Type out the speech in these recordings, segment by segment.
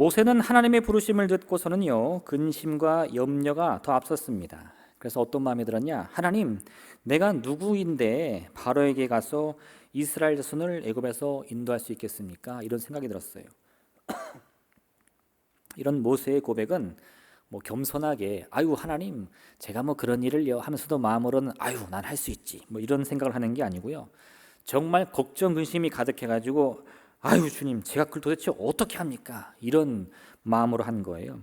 모세는 하나님의 부르심을 듣고서는요, 근심과 염려가 더 앞섰습니다. 그래서 어떤 마음이 들었냐? 하나님, 내가 누구인데 바로에게 가서 이스라엘 자손을 애굽에서 인도할 수 있겠습니까? 이런 생각이 들었어요. 이런 모세의 고백은 겸손하게 아유 하나님 제가 그런 일을요 하면서도 마음으로는 아유 난 할 수 있지 이런 생각을 하는 게 아니고요. 정말 걱정 근심이 가득해가지고 아유 주님 제가 그걸 도대체 어떻게 합니까? 이런 마음으로 한 거예요.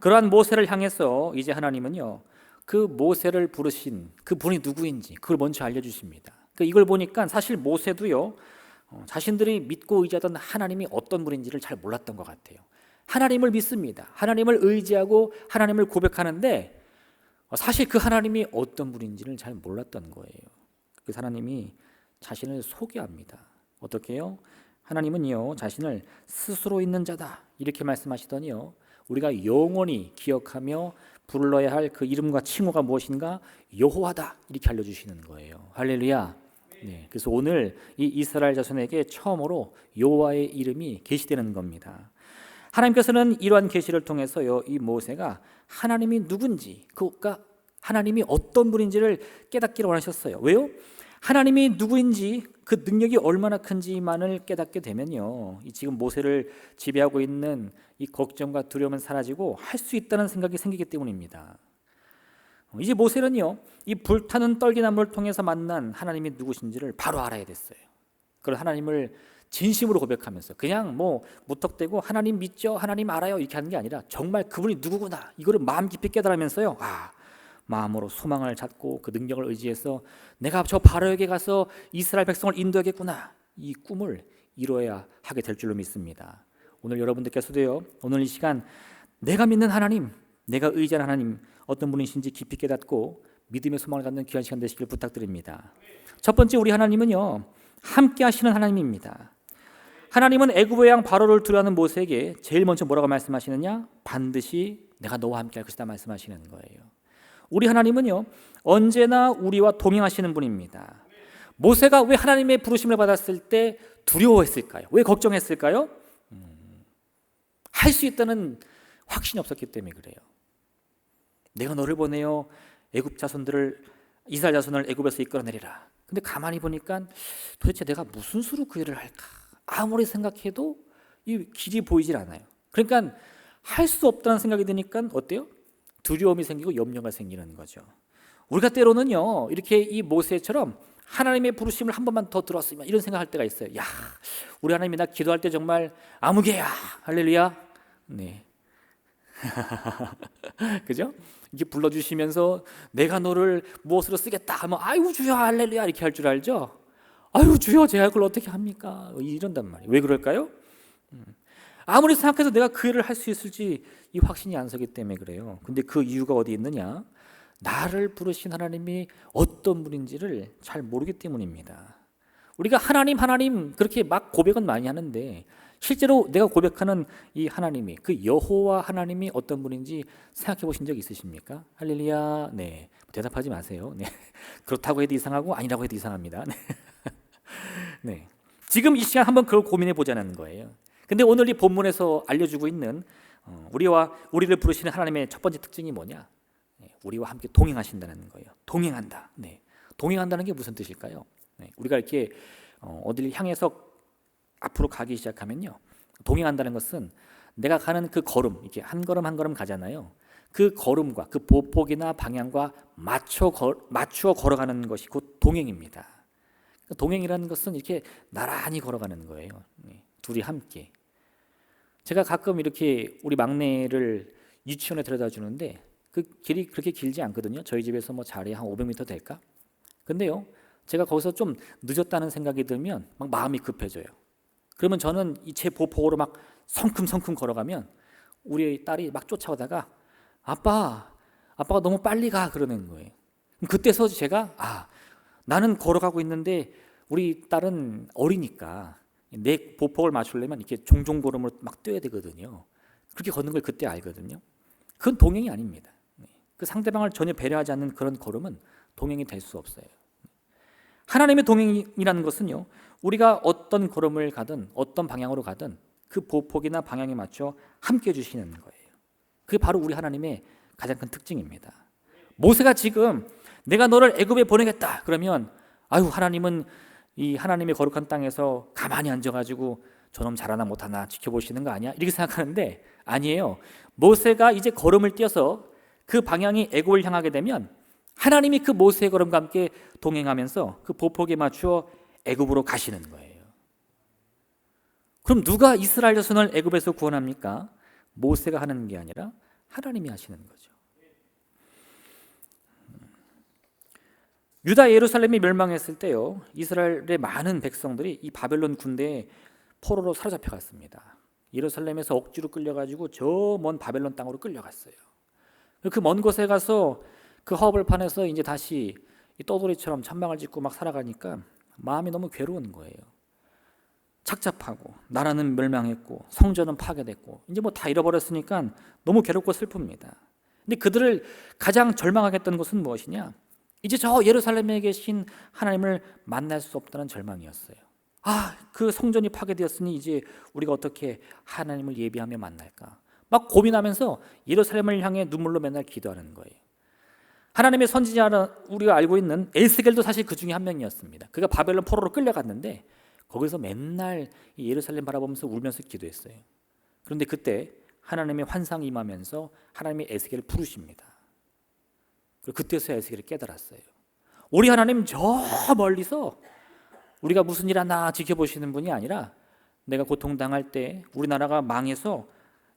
그러한 모세를 향해서 이제 하나님은요 그 모세를 부르신 그 분이 누구인지 그걸 먼저 알려주십니다. 이걸 보니까 사실 모세도요 자신들이 믿고 의지하던 하나님이 어떤 분인지를 잘 몰랐던 것 같아요. 하나님을 믿습니다. 하나님을 의지하고 하나님을 고백하는데 사실 그 하나님이 어떤 분인지를 잘 몰랐던 거예요. 그 하나님이 자신을 소개합니다. 어떻게 해요? 하나님은요 자신을 스스로 있는 자다 이렇게 말씀하시더니요 우리가 영원히 기억하며 불러야 할 그 이름과 칭호가 무엇인가? 여호와다 이렇게 알려주시는 거예요. 할렐루야. 네, 그래서 오늘 이 이스라엘 자손에게 처음으로 여호와의 이름이 계시되는 겁니다. 하나님께서는 이러한 계시를 통해서요 이 모세가 하나님이 누군지 그가 하나님이 어떤 분인지를 깨닫기를 원하셨어요. 왜요? 하나님이 누구인지 그 능력이 얼마나 큰지만을 깨닫게 되면요 이 지금 모세를 지배하고 있는 이 걱정과 두려움은 사라지고 할 수 있다는 생각이 생기기 때문입니다. 이제 모세는요 이 불타는 떨기나무를 통해서 만난 하나님이 누구신지를 바로 알아야 됐어요. 그런 하나님을 진심으로 고백하면서 그냥 무턱대고 하나님 믿죠 하나님 알아요 이렇게 하는 게 아니라 정말 그분이 누구구나 이거를 마음 깊이 깨달으면서요 마음으로 소망을 갖고 그 능력을 의지해서 내가 저 바로에게 가서 이스라엘 백성을 인도하겠구나 이 꿈을 이뤄야 하게 될 줄로 믿습니다. 오늘 여러분들께서도요 오늘 이 시간 내가 믿는 하나님 내가 의지하는 하나님 어떤 분이신지 깊이 깨닫고 믿음의 소망을 갖는 귀한 시간 되시길 부탁드립니다. 첫 번째 우리 하나님은요 함께 하시는 하나님입니다. 하나님은 애굽의 왕 바로를 두려워하는 모세에게 제일 먼저 뭐라고 말씀하시느냐? 반드시 내가 너와 함께 할 것이다 말씀하시는 거예요. 우리 하나님은요 언제나 우리와 동행하시는 분입니다. 모세가 왜 하나님의 부르심을 받았을 때 두려워했을까요? 왜 걱정했을까요? 할 수 있다는 확신이 없었기 때문에 그래요. 내가 너를 보내어 애굽 자손들을 이스라엘 자손을 애굽에서 이끌어내리라. 근데 가만히 보니까 도대체 내가 무슨 수로 그 일을 할까? 아무리 생각해도 이 길이 보이질 않아요. 그러니까 할 수 없다는 생각이 드니까 어때요? 두려움이 생기고 염려가 생기는 거죠. 우리가 때로는요 이렇게 이 모세처럼 하나님의 부르심을 한 번만 더 들었으면 이런 생각할 때가 있어요. 야, 우리 하나님이 나 기도할 때 정말 아무개야. 할렐루야. 네. 그죠? 이렇게 불러주시면서 내가 너를 무엇으로 쓰겠다 하면 아유 주여 할렐루야 이렇게 할 줄 알죠? 아유 주여 제가 그걸 어떻게 합니까? 이런단 말이에요. 왜 그럴까요? 아무리 생각해도 내가 그 일을 할 수 있을지 이 확신이 안 서기 때문에 그래요. 근데 그 이유가 어디 있느냐? 나를 부르신 하나님이 어떤 분인지를 잘 모르기 때문입니다. 우리가 하나님 그렇게 막 고백은 많이 하는데 실제로 내가 고백하는 이 하나님이 그 여호와 하나님이 어떤 분인지 생각해 보신 적 있으십니까? 할렐루야. 네. 대답하지 마세요. 네. 그렇다고 해도 이상하고 아니라고 해도 이상합니다. 네. 네. 지금 이 시간 한번 그걸 고민해 보자는 거예요. 근데 오늘 이 본문에서 알려주고 있는 우리를 부르시는 하나님의 첫 번째 특징이 뭐냐? 우리와 함께 동행하신다는 거예요. 동행한다. 네. 동행한다는 게 무슨 뜻일까요? 네. 우리가 이렇게 어디를 향해서 앞으로 가기 시작하면요. 동행한다는 것은 내가 가는 그 걸음, 이렇게 한 걸음 한 걸음 가잖아요. 그 걸음과 그 보폭이나 방향과 맞추어 걸어가는 것이 곧 동행입니다. 동행이라는 것은 이렇게 나란히 걸어가는 거예요. 네. 둘이 함께. 제가 가끔 이렇게 우리 막내를 유치원에 데려다 주는데 그 길이 그렇게 길지 않거든요. 저희 집에서 자리 한 500m 될까? 근데요, 제가 거기서 좀 늦었다는 생각이 들면 막 마음이 급해져요. 그러면 저는 이 제 보폭으로 막 성큼성큼 걸어가면 우리 딸이 막 쫓아오다가 아빠가 너무 빨리 가 그러는 거예요. 그때서 제가 나는 걸어가고 있는데 우리 딸은 어리니까 내 보폭을 맞추려면 이렇게 종종 걸음을 막 뛰어야 되거든요. 그렇게 걷는 걸 그때 알거든요. 그건 동행이 아닙니다. 그 상대방을 전혀 배려하지 않는 그런 걸음은 동행이 될 수 없어요. 하나님의 동행이라는 것은요 우리가 어떤 걸음을 가든 어떤 방향으로 가든 그 보폭이나 방향에 맞춰 함께 해주시는 거예요. 그게 바로 우리 하나님의 가장 큰 특징입니다. 모세가 지금 내가 너를 애굽에 보내겠다 그러면 아유 하나님은 이 하나님의 거룩한 땅에서 가만히 앉아가지고 저놈 잘하나 못하나 지켜보시는 거 아니야? 이렇게 생각하는데 아니에요. 모세가 이제 걸음을 띄어서 그 방향이 애굽을 향하게 되면 하나님이 그 모세의 걸음과 함께 동행하면서 그 보폭에 맞추어 애굽으로 가시는 거예요. 그럼 누가 이스라엘 자손을 애굽에서 구원합니까? 모세가 하는 게 아니라 하나님이 하시는 거죠. 유다 예루살렘이 멸망했을 때요, 이스라엘의 많은 백성들이 이 바벨론 군대에 포로로 사로잡혀 갔습니다. 예루살렘에서 억지로 끌려가지고 저 먼 바벨론 땅으로 끌려갔어요. 그 먼 곳에 가서 그 허벌판에서 이제 다시 떠돌이처럼 천막을 짓고 막 살아가니까 마음이 너무 괴로운 거예요. 착잡하고 나라는 멸망했고 성전은 파괴됐고 이제 뭐 다 잃어버렸으니까 너무 괴롭고 슬픕니다. 근데 그들을 가장 절망하게 했던 것은 무엇이냐? 이제 저 예루살렘에 계신 하나님을 만날 수 없다는 절망이었어요. 그 성전이 파괴되었으니 이제 우리가 어떻게 하나님을 예비하며 만날까? 막 고민하면서 예루살렘을 향해 눈물로 맨날 기도하는 거예요. 하나님의 선지자 우리가 알고 있는 에스겔도 사실 그 중에 한 명이었습니다. 그가 바벨론 포로로 끌려갔는데 거기서 맨날 예루살렘 바라보면서 울면서 기도했어요. 그런데 그때 하나님의 환상이 임하면서 하나님의 에스겔을 부르십니다. 그때서야 에스겔이 깨달았어요. 우리 하나님 저 멀리서 우리가 무슨 일 하나 지켜보시는 분이 아니라 내가 고통당할 때 우리나라가 망해서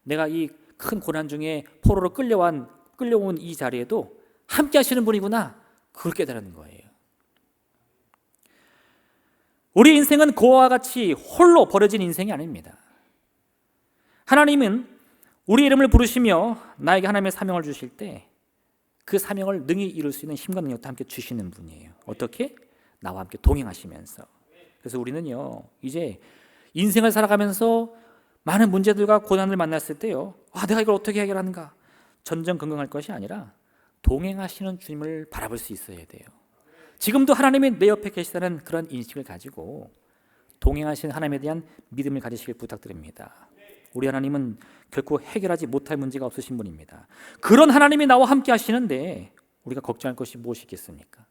내가 이 큰 고난 중에 포로로 끌려온 이 자리에도 함께 하시는 분이구나, 그걸 깨달은 거예요. 우리 인생은 그와 같이 홀로 버려진 인생이 아닙니다. 하나님은 우리 이름을 부르시며 나에게 하나님의 사명을 주실 때 그 사명을 능히 이룰 수 있는 힘과 능력도 함께 주시는 분이에요. 어떻게? 나와 함께 동행하시면서. 그래서 우리는요, 이제 인생을 살아가면서 많은 문제들과 고난을 만났을 때요, 내가 이걸 어떻게 해결하는가 전전긍긍할 것이 아니라 동행하시는 주님을 바라볼 수 있어야 돼요. 지금도 하나님이 내 옆에 계시다는 그런 인식을 가지고 동행하시는 하나님에 대한 믿음을 가지시길 부탁드립니다. 우리 하나님은 결코 해결하지 못할 문제가 없으신 분입니다. 그런 하나님이 나와 함께 하시는데 우리가 걱정할 것이 무엇이겠습니까?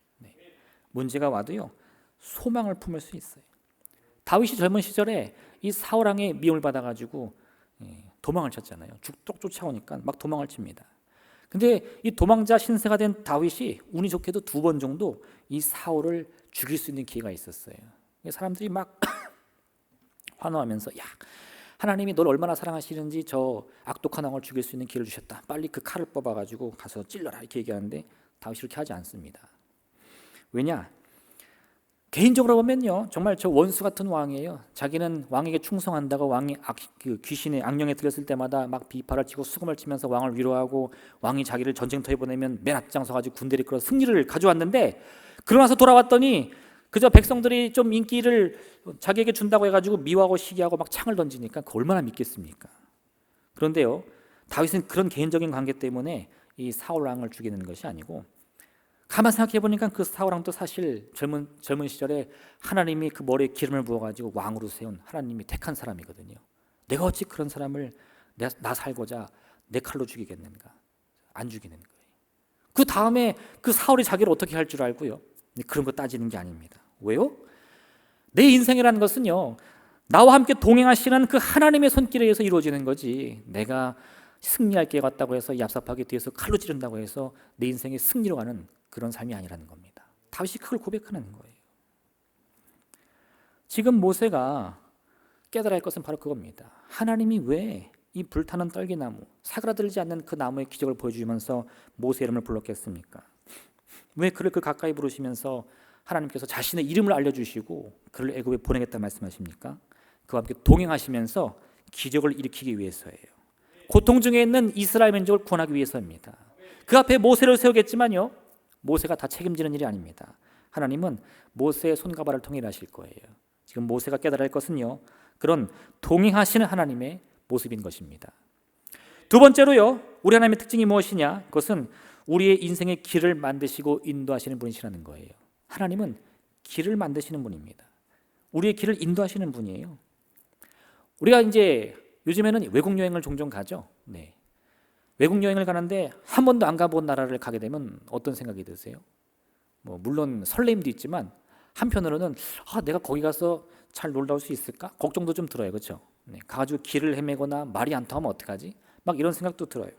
문제가 와도요, 소망을 품을 수 있어요. 다윗이 젊은 시절에 이 사울 왕의 미움을 받아가지고 도망을 쳤잖아요. 죽도록 쫓아오니까 막 도망을 칩니다. 근데 이 도망자 신세가 된 다윗이 운이 좋게도 2번 정도 이 사울을 죽일 수 있는 기회가 있었어요. 사람들이 막 환호하면서 야, 하나님이 널 얼마나 사랑하시는지 저 악독한 왕을 죽일 수 있는 기회를 주셨다. 빨리 그 칼을 뽑아가지고 가서 찔러라, 이렇게 얘기하는데 다윗이 그렇게 하지 않습니다. 왜냐? 개인적으로 보면요, 정말 저 원수 같은 왕이에요. 자기는 왕에게 충성한다고 왕이 귀신의 악령에 들렸을 때마다 막 비파를 치고 수금을 치면서 왕을 위로하고 왕이 자기를 전쟁터에 보내면 맨 앞장서 가지고 군대를 이끌어 승리를 가져왔는데 그러고 나서 돌아왔더니 그저 백성들이 좀 인기를 자기에게 준다고 해가지고 미워하고 시기하고 막 창을 던지니까 그걸 얼마나 믿겠습니까? 그런데요, 다윗은 그런 개인적인 관계 때문에 이 사울 왕을 죽이는 것이 아니고 가만 생각해 보니까 그 사울 왕도 사실 젊은 시절에 하나님이 그 머리에 기름을 부어가지고 왕으로 세운 하나님이 택한 사람이거든요. 내가 어찌 그런 사람을 나 살고자 내 칼로 죽이겠는가? 안 죽이는 거예요. 그 다음에 그 사울이 자기를 어떻게 할 줄 알고요, 그런 거 따지는 게 아닙니다. 왜요? 내 인생이라는 것은요, 나와 함께 동행하시는 그 하나님의 손길에 의해서 이루어지는 거지, 내가 승리할 게 같다고 해서 얍삽하게 뒤에서 칼로 찌른다고 해서 내 인생의 승리로 가는 그런 삶이 아니라는 겁니다. 다윗이 그걸 고백하는 거예요. 지금 모세가 깨달아야 할 것은 바로 그겁니다. 하나님이 왜 이 불타는 떨기나무, 사그라들지 않는 그 나무의 기적을 보여주면서 모세 이름을 불렀겠습니까? 왜 그를 그 가까이 부르시면서 하나님께서 자신의 이름을 알려주시고 그를 애굽에 보내겠다 말씀하십니까? 그와 함께 동행하시면서 기적을 일으키기 위해서예요. 고통 중에 있는 이스라엘 민족을 구원하기 위해서입니다. 그 앞에 모세를 세우겠지만요, 모세가 다 책임지는 일이 아닙니다. 하나님은 모세의 손가발을 통해 일하실 거예요. 지금 모세가 깨달아야 할 것은요, 그런 동행하시는 하나님의 모습인 것입니다. 두 번째로요, 우리 하나님의 특징이 무엇이냐? 그것은 우리의 인생의 길을 만드시고 인도하시는 분이시라는 거예요. 하나님은 길을 만드시는 분입니다. 우리의 길을 인도하시는 분이에요. 우리가 이제 요즘에는 외국 여행을 종종 가죠. 네. 외국 여행을 가는데 한 번도 안 가본 나라를 가게 되면 어떤 생각이 드세요? 뭐 물론 설렘도 있지만 한편으로는 내가 거기 가서 잘 놀다 올 수 있을까? 걱정도 좀 들어요, 그렇죠? 네. 가가지고 길을 헤매거나 말이 안 통하면 어떡하지? 막 이런 생각도 들어요.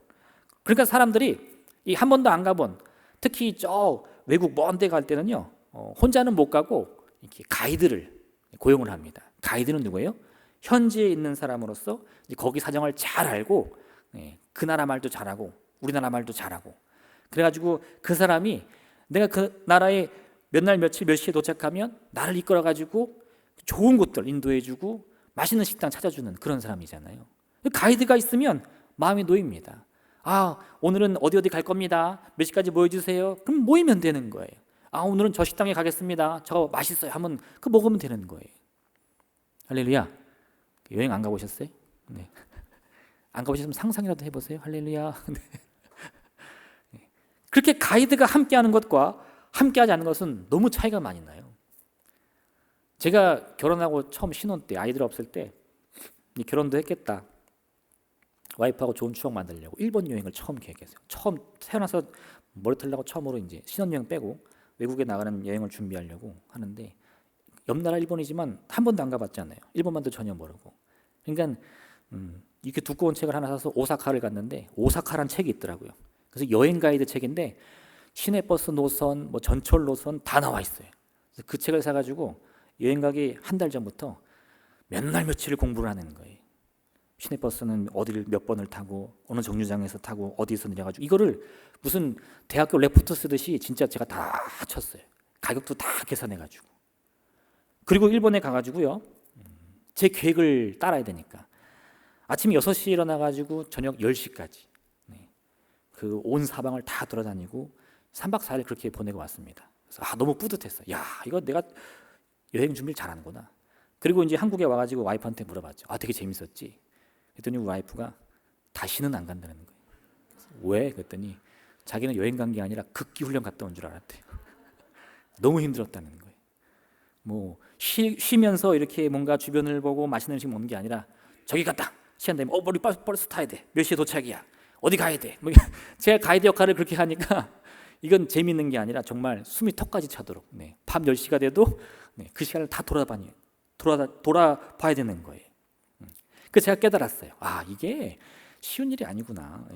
그러니까 사람들이 이 한 번도 안 가본, 특히 저 외국 먼 데 갈 때는요, 혼자는 못 가고 이렇게 가이드를 고용을 합니다. 가이드는 누구예요? 현지에 있는 사람으로서 이제 거기 사정을 잘 알고, 그 나라 말도 잘하고 우리나라 말도 잘하고, 그래가지고 그 사람이 내가 그 나라에 몇 날 며칠 몇 시에 도착하면 나를 이끌어가지고 좋은 곳들 인도해주고 맛있는 식당 찾아주는 그런 사람이잖아요. 가이드가 있으면 마음이 놓입니다. 오늘은 어디 어디 갈 겁니다. 몇 시까지 모여주세요. 그럼 모이면 되는 거예요. 오늘은 저 식당에 가겠습니다. 저거 맛있어요 하면 그 먹으면 되는 거예요. 할렐루야. 여행 안 가보셨어요? 네. 안 가보셨으면 상상이라도 해보세요. 할렐루야. 네. 그렇게 가이드가 함께하는 것과 함께하지 않는 것은 너무 차이가 많이 나요. 제가 결혼하고 처음 신혼 때, 아이들 없을 때 결혼도 했겠다, 와이프하고 좋은 추억 만들려고 일본 여행을 처음 계획했어요. 처음 태어나서 머리 털려고 처음으로 이제 신혼여행 빼고 외국에 나가는 여행을 준비하려고 하는데, 옆나라 일본이지만 한 번도 안 가봤잖아요. 일본만도 전혀 모르고. 그러니까 이렇게 두꺼운 책을 하나 사서 오사카를 갔는데, 오사카란 책이 있더라고요. 그래서 여행 가이드 책인데 시내버스 노선, 뭐 전철 노선 다 나와 있어요. 그래서 그 책을 사가지고 여행 가기 한 달 전부터 몇 날 며칠을 공부를 하는 거예요. 시내버스는 어디를 몇 번을 타고 어느 정류장에서 타고 어디서 내려가지고, 이거를 무슨 대학교 레포트 쓰듯이 진짜 제가 다 쳤어요. 가격도 다 계산해가지고. 그리고 일본에 가가지고요, 제 계획을 따라야 되니까 아침 6시에 일어나가지고 저녁 10시까지 그 온 사방을 다 돌아다니고 3박 4일 그렇게 보내고 왔습니다. 그래서 너무 뿌듯했어요. 이거 내가 여행 준비를 잘하는구나. 그리고 이제 한국에 와가지고 와이프한테 물어봤죠. 되게 재밌었지? 그랬더니 우리 와이프가 다시는 안 간다는 거예요. 왜? 그랬더니 자기는 여행 간 게 아니라 극기 훈련 갔다 온 줄 알았대요. 너무 힘들었다는 거예요. 뭐 쉬면서 이렇게 뭔가 주변을 보고 맛있는 음식 먹는 게 아니라, 저기 갔다 시간 되면 머리 버스 타야 돼, 몇 시에 도착이야, 어디 가야 돼. 제가 가이드 역할을 그렇게 하니까 이건 재밌는 게 아니라 정말 숨이 턱까지 차도록, 밤 10시가 돼도 그 시간을 다 돌아봐야 되는 거예요. 그래서 제가 깨달았어요. 이게 쉬운 일이 아니구나.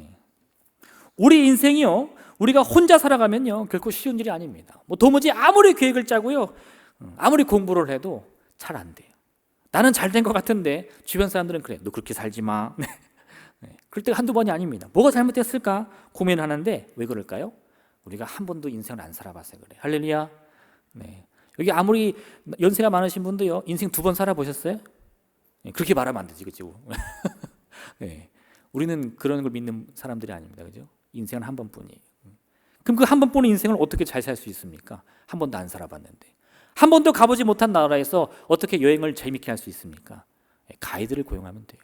우리 인생이요, 우리가 혼자 살아가면요 결코 쉬운 일이 아닙니다. 뭐 도무지 아무리 계획을 짜고요, 아무리 공부를 해도 잘 안 돼요. 나는 잘 된 것 같은데 주변 사람들은 그래, 너 그렇게 살지 마. 그럴 때가 한두 번이 아닙니다. 뭐가 잘못됐을까 고민하는데, 왜 그럴까요? 우리가 한 번도 인생을 안 살아봐서 그래. 할렐루야. 여기 아무리 연세가 많으신 분도요, 인생 2번 살아보셨어요? 그렇게 말하면 안 되지, 그죠? 우리는 그런 걸 믿는 사람들이 아닙니다, 그죠? 인생은 한 번뿐이에요. 그럼 그 한 번뿐인 인생을 어떻게 잘 살 수 있습니까? 한 번도 안 살아봤는데. 한 번도 가보지 못한 나라에서 어떻게 여행을 재밌게 할 수 있습니까? 가이드를 고용하면 돼요.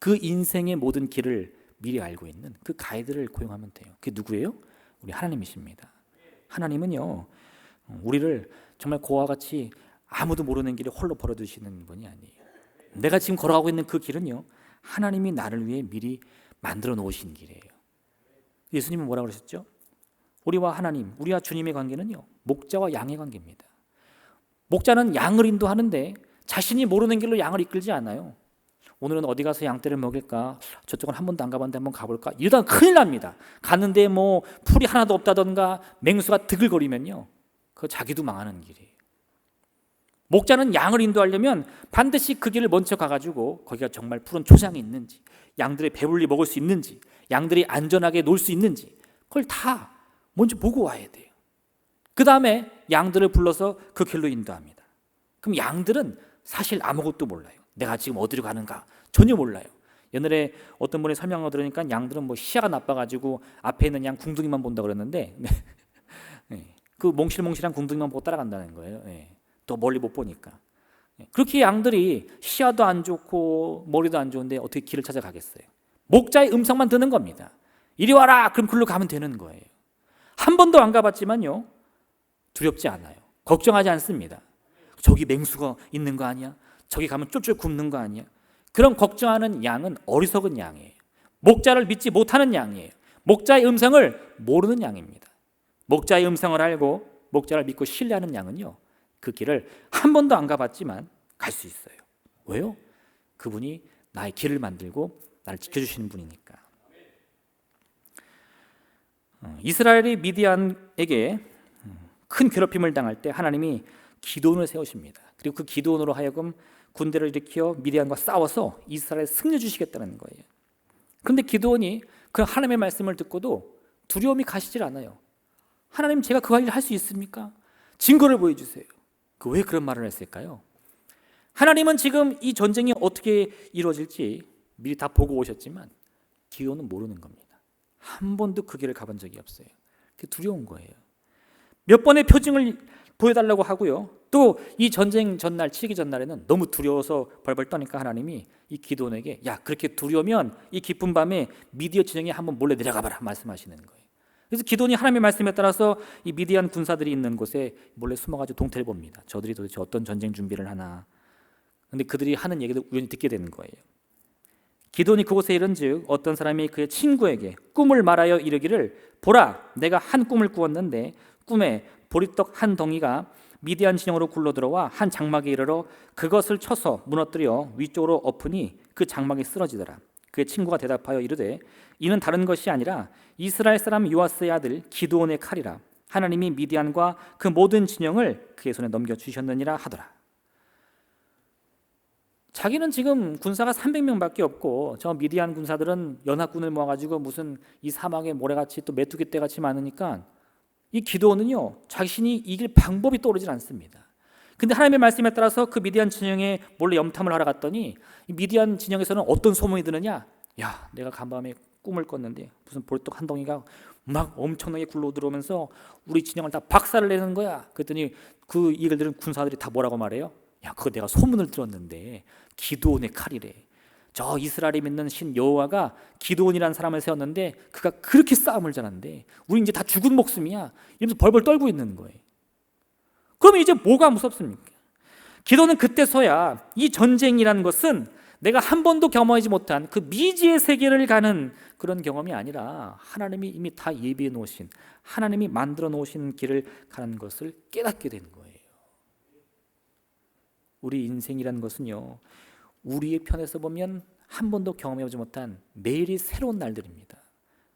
그 인생의 모든 길을 미리 알고 있는 그 가이드를 고용하면 돼요. 그게 누구예요? 우리 하나님이십니다. 하나님은요, 우리를 정말 고와 같이 아무도 모르는 길에 홀로 버려두시는 분이 아니에요. 내가 지금 걸어가고 있는 그 길은요, 하나님이 나를 위해 미리 만들어 놓으신 길이에요. 예수님은 뭐라고 그러셨죠? 우리와 하나님, 우리와 주님의 관계는요, 목자와 양의 관계입니다. 목자는 양을 인도하는데 자신이 모르는 길로 양을 이끌지 않아요. 오늘은 어디 가서 양떼를 먹일까? 저쪽은 한 번도 안 가봤는데 한번 가볼까? 이러다 큰일 납니다. 갔는데 뭐 풀이 하나도 없다던가 맹수가 드글거리면요, 그거 자기도 망하는 길이에요. 목자는 양을 인도하려면 반드시 그 길을 먼저 가가지고 거기가 정말 푸른 초장이 있는지, 양들이 배불리 먹을 수 있는지, 양들이 안전하게 놀 수 있는지, 그걸 다 먼저 보고 와야 돼요. 그 다음에 양들을 불러서 그 길로 인도합니다. 그럼 양들은 사실 아무것도 몰라요. 내가 지금 어디로 가는가 전혀 몰라요. 옛날에 어떤 분이 설명을 들으니까 양들은 뭐 시야가 나빠가지고 앞에 있는 양 궁둥이만 본다 그랬는데 그 몽실몽실한 궁둥이만 보고 따라간다는 거예요. 또 멀리 못 보니까. 그렇게 양들이 시야도 안 좋고 머리도 안 좋은데 어떻게 길을 찾아가겠어요? 목자의 음성만 듣는 겁니다. 이리 와라! 그럼 글로 가면 되는 거예요. 한 번도 안 가봤지만요, 두렵지 않아요. 걱정하지 않습니다. 저기 맹수가 있는 거 아니야? 저기 가면 쫄쫄 굶는 거 아니야? 그런 걱정하는 양은 어리석은 양이에요. 목자를 믿지 못하는 양이에요. 목자의 음성을 모르는 양입니다. 목자의 음성을 알고 목자를 믿고 신뢰하는 양은요, 그 길을 한 번도 안 가봤지만 갈 수 있어요. 왜요? 그분이 나의 길을 만들고 나를 지켜주시는 분이니까. 이스라엘이 미디안에게 큰 괴롭힘을 당할 때 하나님이 기드온을 세우십니다. 그리고 그 기드온으로 하여금 군대를 일으켜 미디안과 싸워서 이스라엘에 승리 주시겠다는 거예요. 그런데 기드온이 그 하나님의 말씀을 듣고도 두려움이 가시질 않아요. 하나님, 제가 그 일을 할 수 있습니까? 증거를 보여주세요. 왜 그런 말을 했을까요? 하나님은 지금 이 전쟁이 어떻게 이루어질지 미리 다 보고 오셨지만 기드온은 모르는 겁니다. 한 번도 그 길을 가본 적이 없어요. 그게 두려운 거예요. 몇 번의 표징을 보여달라고 하고요, 또 이 전쟁 전날, 치기 전날에는 너무 두려워서 벌벌 떠니까 하나님이 이 기드온에게, 야, 그렇게 두려우면 이 깊은 밤에 미디안 진영에 한번 몰래 내려가 봐라 말씀하시는 거예요. 그래서 기드온이 하나님의 말씀에 따라서 이 미디안 군사들이 있는 곳에 몰래 숨어가지고 동태를 봅니다. 저들이 도대체 어떤 전쟁 준비를 하나. 근데 그들이 하는 얘기도 우연히 듣게 되는 거예요. 기드온이 그곳에 이른즉 어떤 사람이 그의 친구에게 꿈을 말하여 이르기를, 보라, 내가 한 꿈을 꾸었는데 꿈에 보리떡 한 덩이가 미디안 진영으로 굴러들어와 한 장막에 이르러 그것을 쳐서 무너뜨려 위쪽으로 엎으니 그 장막이 쓰러지더라. 그의 친구가 대답하여 이르되, 이는 다른 것이 아니라 이스라엘 사람 요아스의 아들 기드온의 칼이라. 하나님이 미디안과 그 모든 진영을 그의 손에 넘겨주셨느니라 하더라. 자기는 지금 군사가 300명밖에 없고 저 미디안 군사들은 연합군을 모아가지고 무슨 이 사막에 모래같이 또 메뚜기 떼같이 많으니까 이 기드온은요, 자신이 이길 방법이 떠오르질 않습니다. 근데 하나님의 말씀에 따라서 그 미디안 진영에 몰래 염탐을 하러 갔더니 이 미디안 진영에서는 어떤 소문이 드느냐, 야, 내가 간밤에 꿈을 꿨는데 무슨 보리떡 한 덩이가 막 엄청나게 굴러 들어오면서 우리 진영을 다 박살을 내는 거야. 그랬더니 그 얘기를 들은 군사들이 다 뭐라고 말해요? 야, 그거 내가 소문을 들었는데 기드온의 칼이래. 저 이스라엘이 믿는 신 여호와가 기드온이라는 사람을 세웠는데 그가 그렇게 싸움을 잘하는데 우리 이제 다 죽은 목숨이야, 이러면서 벌벌 떨고 있는 거예요. 그러면 이제 뭐가 무섭습니까? 기드온은 그때서야 이 전쟁이라는 것은 내가 한 번도 경험하지 못한 그 미지의 세계를 가는 그런 경험이 아니라 하나님이 이미 다 예비해 놓으신, 하나님이 만들어 놓으신 길을 가는 것을 깨닫게 된 거예요. 우리 인생이라는 것은요, 우리의 편에서 보면 한 번도 경험해보지 못한 매일이 새로운 날들입니다.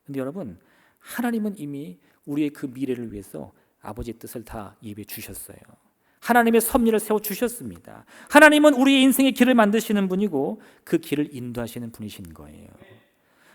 그런데 여러분, 하나님은 이미 우리의 그 미래를 위해서 아버지의 뜻을 다 예비해 주셨어요. 하나님의 섭리를 세워주셨습니다. 하나님은 우리의 인생의 길을 만드시는 분이고 그 길을 인도하시는 분이신 거예요.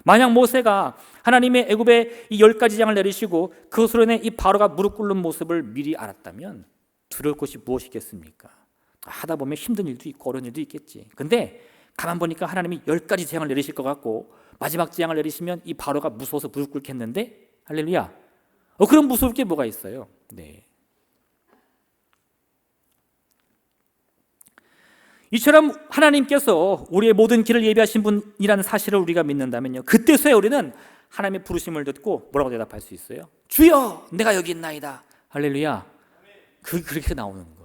만약 모세가 하나님의 애굽의 이 10가지 재앙을 내리시고 그것으로 인해 이 바로가 무릎 꿇는 모습을 미리 알았다면 두려울 것이 무엇이겠습니까? 하다 보면 힘든 일도 있고 어려운 일도 있겠지. 근데 가만 보니까 하나님이 10가지 재앙을 내리실 것 같고 마지막 재앙을 내리시면 이 바로가 무서워서 무릎 꿇겠는데, 할렐루야. 그럼 무서울 게 뭐가 있어요? 네. 이처럼 하나님께서 우리의 모든 길을 예비하신 분이라는 사실을 우리가 믿는다면요, 그때서야 우리는 하나님의 부르심을 듣고 뭐라고 대답할 수 있어요? 주여, 내가 여기 있나이다. 할렐루야. 그렇게 나오는 거예요.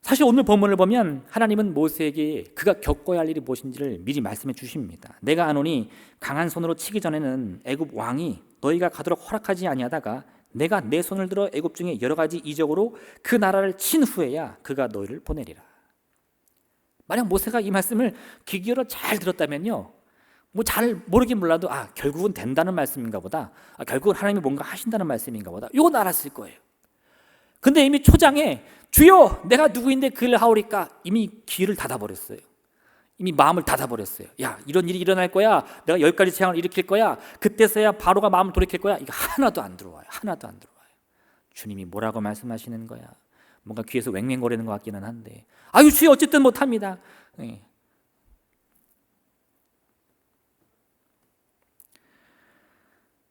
사실 오늘 본문을 보면 하나님은 모세에게 그가 겪어야 할 일이 무엇인지를 미리 말씀해 주십니다. 내가 아노니 강한 손으로 치기 전에는 애굽 왕이 너희가 가도록 허락하지 아니하다가 내가 내 손을 들어 애굽 중에 여러 가지 이적으로 그 나라를 친 후에야 그가 너희를 보내리라. 만약 모세가 이 말씀을 귀 기울여 잘 들었다면요, 뭐 잘 모르긴 몰라도 결국은 된다는 말씀인가 보다, 결국은 하나님이 뭔가 하신다는 말씀인가 보다, 이건 알았을 거예요. 근데 이미 초장에 주여, 내가 누구인데 그 일을 하오리까, 이미 귀를 닫아버렸어요. 이미 마음을 닫아버렸어요. 야, 이런 일이 일어날 거야, 내가 10가지 재앙을 일으킬 거야, 그때서야 바로가 마음을 돌이킬 거야. 이거 하나도 안 들어와요. 하나도 안 들어와요. 주님이 뭐라고 말씀하시는 거야? 뭔가 귀에서 왱왱거리는 것 같기는 한데, 주여 어쨌든 못합니다. 네.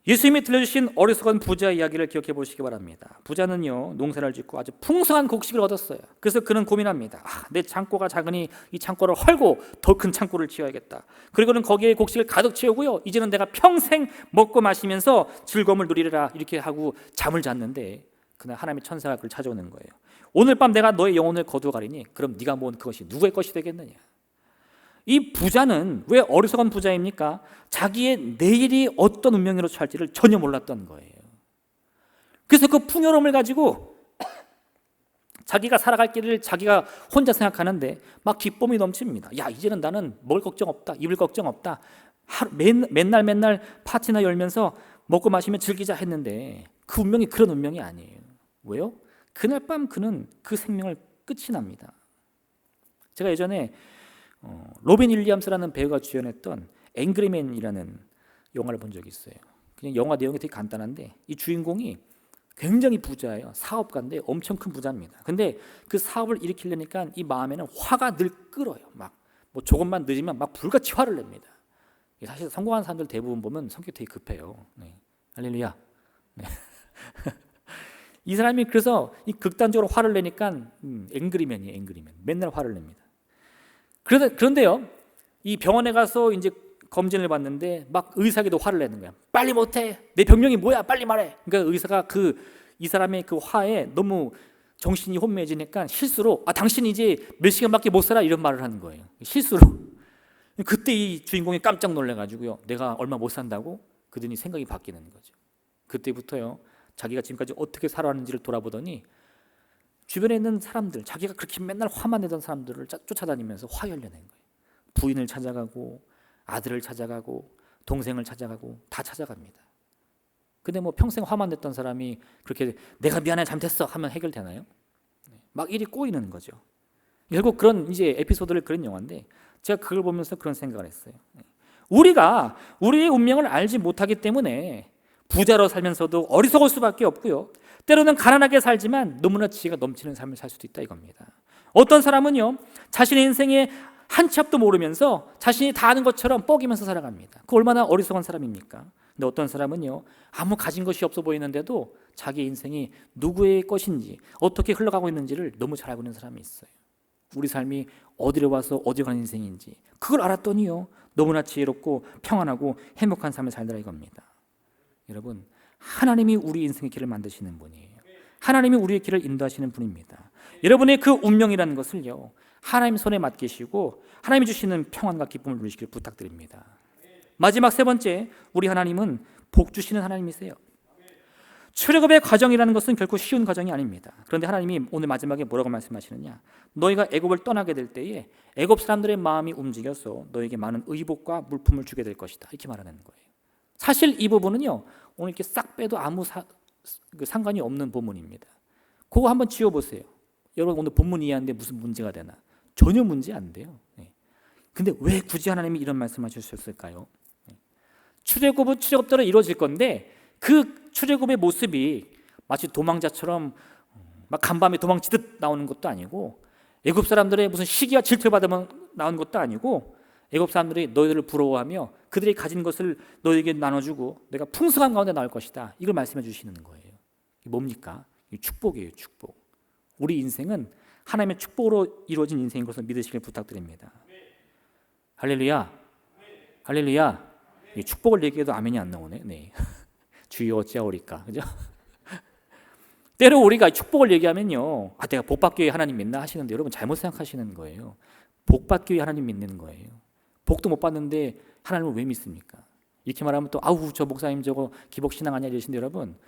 예수님이 들려주신 어리석은 부자 이야기를 기억해 보시기 바랍니다. 부자는요, 농사를 짓고 아주 풍성한 곡식을 얻었어요. 그래서 그는 고민합니다. 내 창고가 작으니 이 창고를 헐고 더 큰 창고를 지어야겠다. 그리고는 거기에 곡식을 가득 채우고요, 이제는 내가 평생 먹고 마시면서 즐거움을 누리리라, 이렇게 하고 잠을 잤는데 그날 하나님의 천사가 그를 찾아오는 거예요. 오늘 밤 내가 너의 영혼을 거두어가리니 그럼 네가 모은 그것이 누구의 것이 되겠느냐. 이 부자는 왜 어리석은 부자입니까? 자기의 내일이 어떤 운명으로 처할지를 전혀 몰랐던 거예요. 그래서 그 풍요로움을 가지고 자기가 살아갈 길을 자기가 혼자 생각하는데 막 기쁨이 넘칩니다. 야, 이제는 나는 먹을 걱정 없다, 입을 걱정 없다. 맨날 파티나 열면서 먹고 마시며 즐기자 했는데 그 운명이 그런 운명이 아니에요. 왜요? 그날 밤 그는 그 생명을 끝이 납니다. 제가 예전에 로빈 윌리엄스라는 배우가 주연했던 앵그리맨이라는 영화를 본 적이 있어요. 그냥 영화 내용이 되게 간단한데 이 주인공이 굉장히 부자예요. 사업가인데 엄청 큰 부자입니다. 근데 그 사업을 일으키려니까 이 마음에는 화가 늘 끓어요. 막 뭐 조금만 늦으면 막 불같이 화를 냅니다. 사실 성공한 사람들 대부분 보면 성격이 되게 급해요. 네. 할렐루야. 네. 이 사람이 그래서 이 극단적으로 화를 내니까 앵그리맨이에요. 앵그리맨. 맨날 화를 냅니다. 그런데요, 이 병원에 가서 이제 검진을 받는데 막 의사에게도 화를 내는 거야. 빨리 못해. 내 병명이 뭐야? 빨리 말해. 그러니까 의사가 이 사람의 그 화에 너무 정신이 혼미해지니까 실수로 당신 이제 몇 시간밖에 못 살아 이런 말을 하는 거예요. 실수로. 그때 이 주인공이 깜짝 놀래가지고요. 내가 얼마 못 산다고? 그러더니 생각이 바뀌는 거죠. 그때부터요. 자기가 지금까지 어떻게 살아왔는지를 돌아보더니 주변에 있는 사람들, 자기가 그렇게 맨날 화만 내던 사람들을 쫓아다니면서 화열려낸 거예요. 부인을 찾아가고 아들을 찾아가고 동생을 찾아가고 다 찾아갑니다. 근데 뭐 평생 화만 냈던 사람이 그렇게 내가 미안해 잘못했어 하면 해결되나요? 막 일이 꼬이는 거죠. 결국 그런 이제 에피소드를 그린 영화인데 제가 그걸 보면서 그런 생각을 했어요. 우리가 우리의 운명을 알지 못하기 때문에 부자로 살면서도 어리석을 수밖에 없고요. 때로는 가난하게 살지만 너무나 지혜가 넘치는 삶을 살 수도 있다 이겁니다. 어떤 사람은요, 자신의 인생에 한 치 앞도 모르면서 자신이 다 아는 것처럼 뻐기면서 살아갑니다. 그 얼마나 어리석은 사람입니까? 근데 어떤 사람은요, 아무 가진 것이 없어 보이는데도 자기 인생이 누구의 것인지 어떻게 흘러가고 있는지를 너무 잘 알고 있는 사람이 있어요. 우리 삶이 어디로 와서 어디로 가는 인생인지 그걸 알았더니요, 너무나 지혜롭고 평안하고 행복한 삶을 살더라 이겁니다. 여러분, 하나님이 우리 인생의 길을 만드시는 분이에요. 하나님이 우리의 길을 인도하시는 분입니다. 여러분의 그 운명이라는 것을요, 하나님 손에 맡기시고 하나님이 주시는 평안과 기쁨을 누리시길 부탁드립니다. 마지막 세 번째, 우리 하나님은 복 주시는 하나님이세요. 출애굽의 과정이라는 것은 결코 쉬운 과정이 아닙니다. 그런데 하나님이 오늘 마지막에 뭐라고 말씀하시느냐, 너희가 애굽을 떠나게 될 때에 애굽 사람들의 마음이 움직여서 너에게 많은 의복과 물품을 주게 될 것이다 이렇게 말하는 거예요. 사실 이 부분은요, 오늘 이렇게 싹 빼도 아무 상관이 없는 본문입니다. 그거 한번 지워보세요. 여러분 오늘 본문 이해하는데 무슨 문제가 되나? 전혀 문제 안 돼요. 근데 왜 굳이 하나님이 이런 말씀하셨을까요? 출애굽은 출애굽대로 이루어질 건데 그 출애굽의 모습이 마치 도망자처럼 막 간밤에 도망치듯 나오는 것도 아니고 애굽 사람들의 무슨 시기와 질투를 받으면 나오는 것도 아니고 애굽 사람들이 너희들을 부러워하며 그들이 가진 것을 너희에게 나눠주고 내가 풍성한 가운데 나올 것이다 이걸 말씀해 주시는 거예요. 이게 뭡니까? 이게 축복이에요. 축복. 우리 인생은 하나님의 축복으로 이루어진 인생인 것을 믿으시길 부탁드립니다. 할렐루야. 할렐루야. 축복을 얘기해도 아멘이 안 나오네. 네. 주여 어찌하오리까. 그죠? 때로 우리가 축복을 얘기하면요, 내가 복받기 위해 하나님 믿나 하시는데 여러분 잘못 생각하시는 거예요. 복받기 위해 하나님 믿는 거예요. 복도 못 받는데 하나님을 왜 믿습니까? 이렇게 말하면 또 저 목사님 저거 기복신앙 아니야 이러시는데 여러분,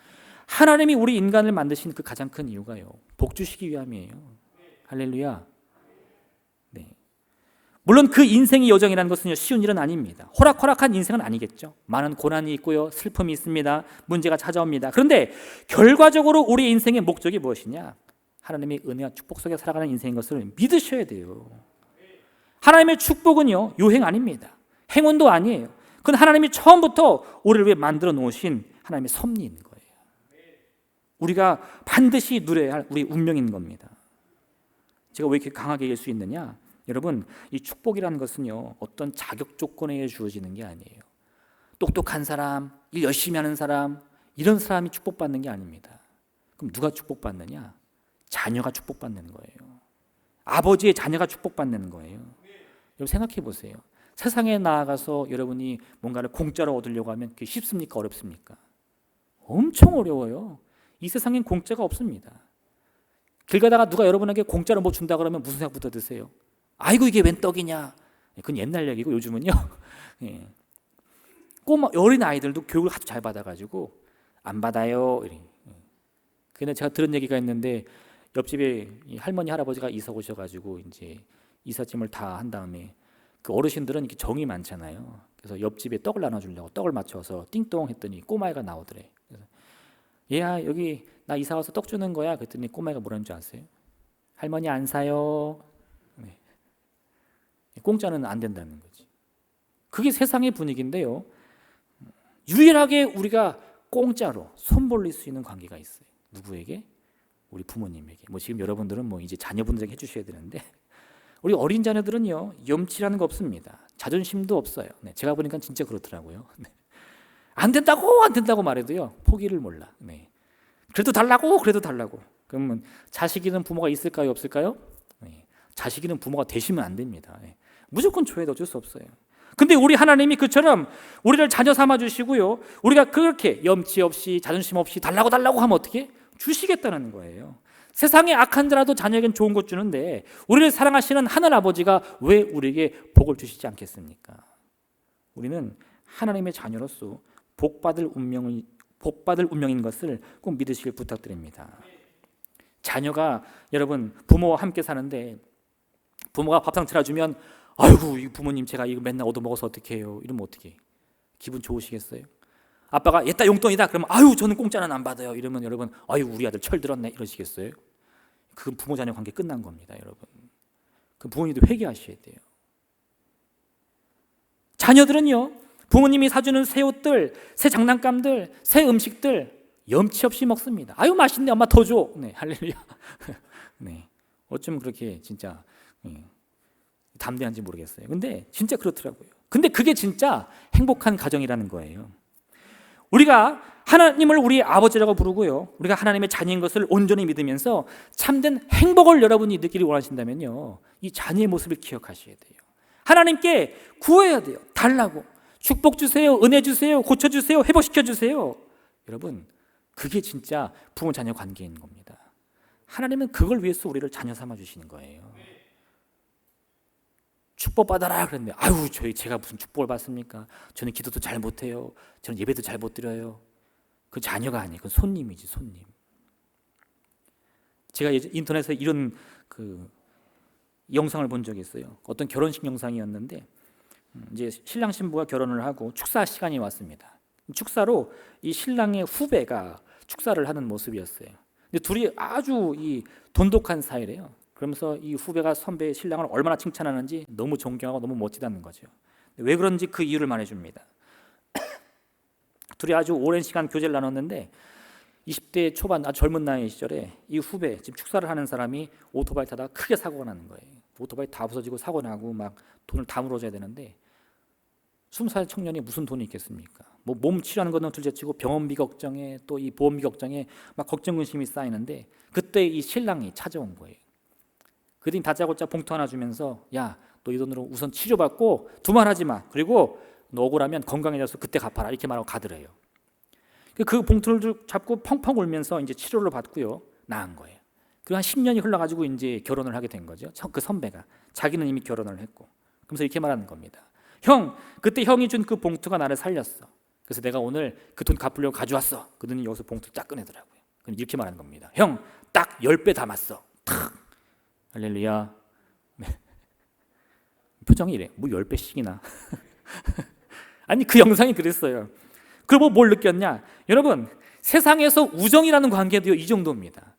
하나님이 우리 인간을 만드신 그 가장 큰 이유가요, 복 주시기 위함이에요. 할렐루야. 네. 물론 그 인생의 여정이라는 것은 쉬운 일은 아닙니다. 호락호락한 인생은 아니겠죠. 많은 고난이 있고요, 슬픔이 있습니다. 문제가 찾아옵니다. 그런데 결과적으로 우리 인생의 목적이 무엇이냐? 하나님의 은혜와 축복 속에 살아가는 인생인 것을 믿으셔야 돼요. 하나님의 축복은요, 요행 아닙니다. 행운도 아니에요. 그건 하나님이 처음부터 우리를 위해 만들어 놓으신 하나님의 섭리인 거예요. 우리가 반드시 누려야 할 우리 운명인 겁니다. 제가 왜 이렇게 강하게 얘기할 수 있느냐? 여러분, 이 축복이라는 것은요, 어떤 자격 조건에 의해 주어지는 게 아니에요. 똑똑한 사람, 일 열심히 하는 사람, 이런 사람이 축복받는 게 아닙니다. 그럼 누가 축복받느냐? 자녀가 축복받는 거예요. 아버지의 자녀가 축복받는 거예요. 여러분 생각해 보세요. 세상에 나아가서 여러분이 뭔가를 공짜로 얻으려고 하면 그게 쉽습니까? 어렵습니까? 엄청 어려워요. 이 세상엔 공짜가 없습니다. 길 가다가 누가 여러분에게 공짜로 뭐 준다 그러면 무슨 생각부터 드세요? 아이고 이게 웬 떡이냐. 그건 옛날 얘기고 요즘은요. 예. 꼬마 어린 아이들도 교육을 아주 잘 받아가지고 안 받아요. 근데 제가 들은 얘기가 있는데 옆집에 할머니 할아버지가 이사 오셔가지고 이제 이삿짐을 다 한 다음에 그 어르신들은 이렇게 정이 많잖아요. 그래서 옆집에 떡을 나눠주려고 떡을 맞춰서 띵동 했더니 꼬마애가 나오더래. 그래서 얘야 여기 나 이사 와서 떡 주는 거야. 그랬더니 꼬마애가 뭐라는 줄 아세요? 할머니 안 사요. 네. 공짜는 안 된다는 거지. 그게 세상의 분위기인데요. 유일하게 우리가 공짜로 손 벌릴 수 있는 관계가 있어요. 누구에게? 우리 부모님에게. 뭐 지금 여러분들은 뭐 이제 자녀분들에게 해주셔야 되는데 우리 어린 자녀들은요 염치라는 거 없습니다. 자존심도 없어요. 네, 제가 보니까 진짜 그렇더라고요. 네. 안 된다고 말해도요 포기를 몰라. 네. 그래도 달라고. 그러면 자식 있는 부모가 있을까요, 없을까요? 네. 자식 있는 부모가 되시면 안 됩니다. 네. 무조건 줘야 돼. 어쩔 수 없어요. 근데 우리 하나님이 그처럼 우리를 자녀 삼아 주시고요. 우리가 그렇게 염치 없이 자존심 없이 달라고 하면 어떻게? 주시겠다는 거예요. 세상에 악한 자라도 자녀에겐 좋은 것 주는데 우리를 사랑하시는 하늘 아버지가 왜 우리에게 복을 주시지 않겠습니까? 우리는 하나님의 자녀로서 복받을 운명인 것을 꼭 믿으시길 부탁드립니다. 자녀가 여러분 부모와 함께 사는데 부모가 밥상 차려주면 아이고 이 부모님 제가 이거 맨날 얻어먹어서 어떻게 해요? 이러면 어떻게 기분 좋으시겠어요? 아빠가 얘따 용돈이다 그러면 아유 저는 공짜는 안 받아요. 이러면 여러분 아유 우리 아들 철 들었네 이러시겠어요? 그 부모 자녀 관계 끝난 겁니다. 여러분 그 부모님도 회개하셔야 돼요. 자녀들은요 부모님이 사주는 새 옷들, 새 장난감들, 새 음식들 염치 없이 먹습니다. 아유 맛있네 엄마 더 줘. 네 할렐루야. 네 어쩜 그렇게 진짜 담대한지 모르겠어요. 근데 진짜 그렇더라고요. 근데 그게 진짜 행복한 가정이라는 거예요. 우리가 하나님을 우리 아버지라고 부르고요. 우리가 하나님의 자녀인 것을 온전히 믿으면서 참된 행복을 여러분이 느끼기 원하신다면요. 이 자녀의 모습을 기억하셔야 돼요. 하나님께 구해야 돼요. 달라고. 축복 주세요. 은혜 주세요. 고쳐주세요. 회복시켜주세요. 여러분 그게 진짜 부모 자녀 관계인 겁니다. 하나님은 그걸 위해서 우리를 자녀 삼아 주시는 거예요. 축복받아라 그랬는데 아유 제가 무슨 축복을 받습니까? 저는 기도도 잘 못해요. 저는 예배도 잘 못 드려요. 그 자녀가 아니에요. 그건 손님이지 손님. 제가 인터넷에 이런 그 영상을 본 적이 있어요. 어떤 결혼식 영상이었는데 이제 신랑 신부가 결혼을 하고 축사 시간이 왔습니다. 축사로 이 신랑의 후배가 축사를 하는 모습이었어요. 근데 둘이 아주 이 돈독한 사이래요. 그러면서 이 후배가 선배 신랑을 얼마나 칭찬하는지 너무 존경하고 너무 멋지다는 거죠. 왜 그런지 그 이유를 말해줍니다. 둘이 아주 오랜 시간 교제를 나눴는데 20대 초반 아주 젊은 나이 시절에 이 후배 지금 축사를 하는 사람이 오토바이 타다가 크게 사고가 나는 거예요. 오토바이 다 부서지고 사고 나고 막 돈을 다 물어줘야 되는데 20살 청년이 무슨 돈이 있겠습니까? 뭐 몸 치료하는 거는 둘째치고 병원비 걱정에 또 이 보험비 걱정에 막 걱정 근심이 쌓이는데 그때 이 신랑이 찾아온 거예요. 그들이 다짜고짜 봉투 하나 주면서 야, 너 이 돈으로 우선 치료받고 두말하지 마. 그리고 너 억울하면 건강해져서 그때 갚아라. 이렇게 말하고 가더래요. 그 봉투를 잡고 펑펑 울면서 이제 치료를 받고요. 나은 거예요. 그리고 한 10년이 흘러가지고 이제 결혼을 하게 된 거죠. 그 선배가. 자기는 이미 결혼을 했고. 그러면서 이렇게 말하는 겁니다. 형, 그때 형이 준 그 봉투가 나를 살렸어. 그래서 내가 오늘 그 돈 갚으려고 가져왔어. 그더니 여기서 봉투를 딱 꺼내더라고요. 그럼 이렇게 말하는 겁니다. 형, 딱 10배 담았어. 탁. 할렐루야. 네. 표정이 이래. 뭐 10배씩이나. 아니 그 영상이 그랬어요. 그리고 뭘 느꼈냐? 여러분 세상에서 우정이라는 관계도 이 정도입니다.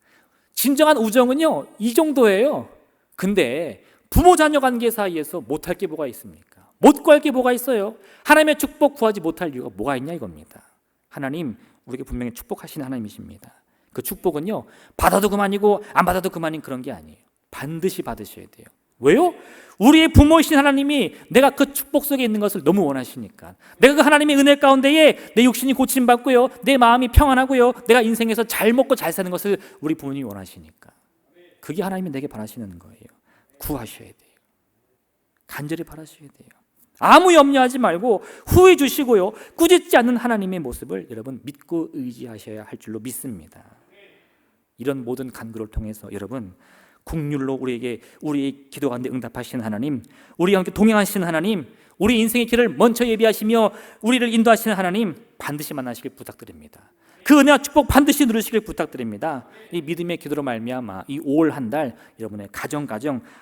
진정한 우정은요 이 정도예요. 근데 부모 자녀 관계 사이에서 못할 게 뭐가 있습니까? 못 구할 게 뭐가 있어요? 하나님의 축복 구하지 못할 이유가 뭐가 있냐 이겁니다. 하나님 우리에게 분명히 축복하시는 하나님이십니다. 그 축복은요 받아도 그만이고 안 받아도 그만인 그런 게 아니에요. 반드시 받으셔야 돼요. 왜요? 우리의 부모이신 하나님이 내가 그 축복 속에 있는 것을 너무 원하시니까. 내가 그 하나님의 은혜 가운데에 내 육신이 고침받고요, 내 마음이 평안하고요, 내가 인생에서 잘 먹고 잘 사는 것을 우리 부모님이 원하시니까. 그게 하나님이 내게 바라시는 거예요. 구하셔야 돼요. 간절히 바라셔야 돼요. 아무 염려하지 말고 후회 주시고요, 꾸짖지 않는 하나님의 모습을 여러분 믿고 의지하셔야 할 줄로 믿습니다. 이런 모든 간구를 통해서 여러분 국률로 우리에게 우리 기도 가운데 응답하시는 하나님, 우리와 함께 동행하시는 하나님, 우리 인생의 길을 먼저 예비하시며 우리를 인도하시는 하나님 반드시 만나시길 부탁드립니다. 그 은혜와 축복 반드시 누리시길 부탁드립니다. 이 믿음의 기도로 말미암아 이 5월 한 달 여러분의 가정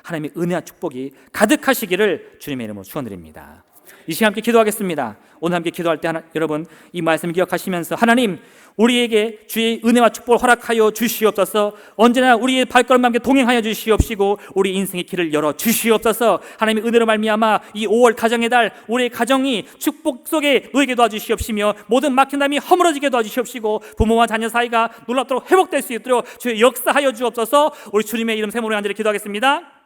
하나님의 은혜와 축복이 가득하시기를 주님의 이름으로 축원드립니다. 이 시간 함께 기도하겠습니다. 오늘 함께 기도할 때 여러분 이 말씀 기억하시면서 하나님 우리에게 주의 은혜와 축복을 허락하여 주시옵소서. 언제나 우리의 발걸음과 함께 동행하여 주시옵시고 우리 인생의 길을 열어 주시옵소서. 하나님의 은혜로 말미암아 이 5월 가정의 달 우리의 가정이 축복 속에 놓이게 도와주시옵시며 모든 막힌 담이 허물어지게 도와주시옵시고 부모와 자녀 사이가 놀랍도록 회복될 수 있도록 주의 역사하여 주옵소서. 우리 주님의 이름 세모로 간절히 기도하겠습니다.